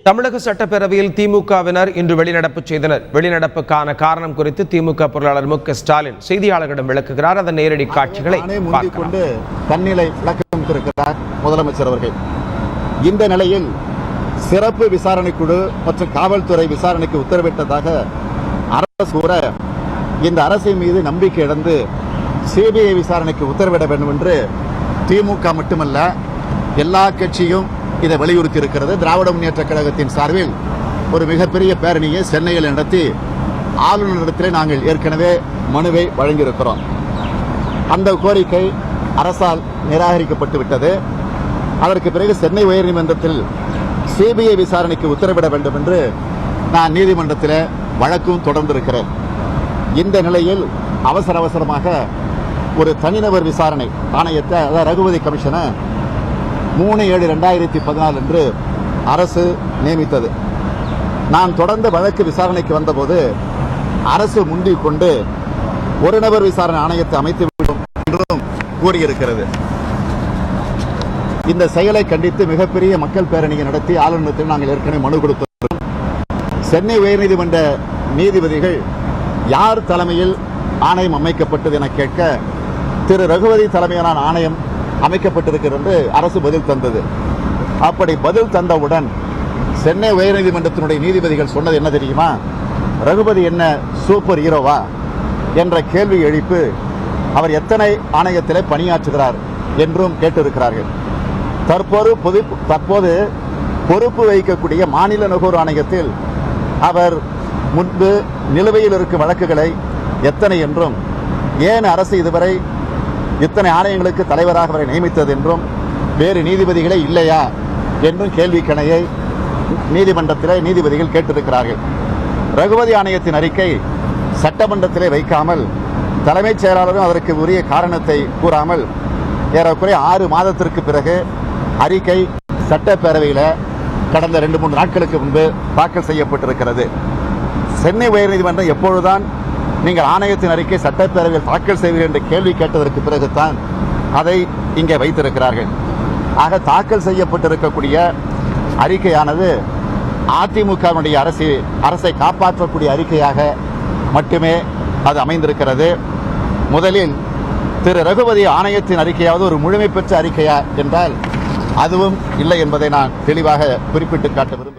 தமிழக சட்டப்பேரவையில் திமுகவினர் இன்று வெளிநடப்பு செய்தனர். வெளிநடப்புக்கான காரணம் குறித்து திமுக பொருளாளர் மு.க. ஸ்டாலின் செய்தியாளர்களிடம் விளக்குகிறார். அதன் நேரடி காட்சிகளை கொண்டு தன்னிலை விளக்கம் இருக்கிறார் முதலமைச்சர் அவர்கள். இந்த நிலையில் சிறப்பு விசாரணை குழு மற்றும் காவல்துறை விசாரணைக்கு உத்தரவிட்டதாக அரசு கூற, இந்த அரசின் மீது நம்பிக்கை இழந்து சிபிஐ விசாரணைக்கு உத்தரவிட வேண்டும் என்று திமுக மட்டுமல்ல எல்லா கட்சியும் இதை வலியுறுத்தி இருக்கிறது. திராவிட முன்னேற்ற கழகத்தின் சார்பில் ஒரு மிகப்பெரிய பேரணியை சென்னையில் நடத்தி ஆளுநரிடத்தில் நாங்கள் ஏற்கனவே மனுவை வழங்கியிருக்கிறோம். அந்த கோரிக்கை அரசால் நிராகரிக்கப்பட்டு விட்டது. அதற்கு பிறகு சென்னை உயர்நீதிமன்றத்தில் சிபிஐ விசாரணைக்கு உத்தரவிட வேண்டும் என்று நான் நீதிமன்றத்தில் வழக்கும் தொடர்ந்திருக்கிறேன். இந்த நிலையில் அவசரமாக ஒரு தனிநபர் விசாரணை ஆணையத்தை, அதாவது ரகுபதி கமிஷனை 3/7/2014 அன்று அரசு நியமித்தது. நான் தொடர்ந்து வழக்கு விசாரணைக்கு வந்தபோது அரசு முந்திக் கொண்டு ஒரு நபர் விசாரணை ஆணையத்தை அமைத்துவிடும் என்றும் கூறியிருக்கிறது. இந்த செயலை கண்டித்து மிகப்பெரிய மக்கள் பேரணியை நடத்தி ஆளுநரிடத்தில் நாங்கள் ஏற்கனவே மனு கொடுத்தோம். சென்னை உயர்நீதிமன்ற நீதிபதிகள் யார் தலைமையில் ஆணையம் அமைக்கப்பட்டது என கேட்க, திரு ரகுபதி தலைமையிலான ஆணையம் அமைக்கப்பட்டிருக்கிறது என்று அரசு பதில் தந்தது. அப்படி பதில் தந்தவுடன் சென்னை உயர்நீதிமன்றத்தினுடைய நீதிபதிகள் சொன்னது என்ன தெரியுமா? ரகுபதி என்ன சூப்பர் ஹீரோவா என்ற கேள்வி எழுப்பு அவர் எத்தனை ஆணையத்திலே பணியாற்றுகிறார் என்றும் கேட்டிருக்கிறார்கள். தற்போது பொறுப்பு வகிக்கக்கூடிய மாநில நுகர்வோர் ஆணையத்தில் அவர் முன்பு நிலுவையில் இருக்கும் வழக்குகளை எத்தனை என்றும், ஏன் அரசு இதுவரை இத்தனை ஆணையங்களுக்கு தலைவராக அவரை நியமித்தது என்றும், வேறு நீதிபதிகளே இல்லையா என்றும் கேள்வி கணையை நீதிமன்றத்திலே நீதிபதிகள் கேட்டிருக்கிறார்கள். ரகுபதி ஆணையத்தின் அறிக்கை சட்டமன்றத்திலே வைக்காமல், தலைமைச் செயலாளரும் அதற்கு உரிய காரணத்தை கூறாமல் ஏறக்குறைய 6 மாதத்திற்கு பிறகு அறிக்கை சட்டப்பேரவையில் கடந்த 2-3 நாட்களுக்கு முன்பு தாக்கல் செய்யப்பட்டிருக்கிறது. சென்னை உயர்நீதிமன்றம் எப்பொழுதுதான் நீங்கள் ஆணையத்தின் அறிக்கை சட்டப்பேரவையில் தாக்கல் செய்வீர்கள் என்ற கேள்வி கேட்டதற்கு பிறகுதான் அதை இங்கே வைத்திருக்கிறார்கள். ஆக தாக்கல் செய்யப்பட்டிருக்கக்கூடிய அறிக்கையானது அதிமுகவுடைய அரசை காப்பாற்றக்கூடிய அறிக்கையாக மட்டுமே அது அமைந்திருக்கிறது. முதலில் திரு ரகுபதி ஆணையத்தின் அறிக்கையாவது ஒரு முழுமை பெற்ற அறிக்கையா என்றால் அதுவும் இல்லை என்பதை நான் தெளிவாக குறிப்பிட்டு காட்ட விரும்புகிறேன்.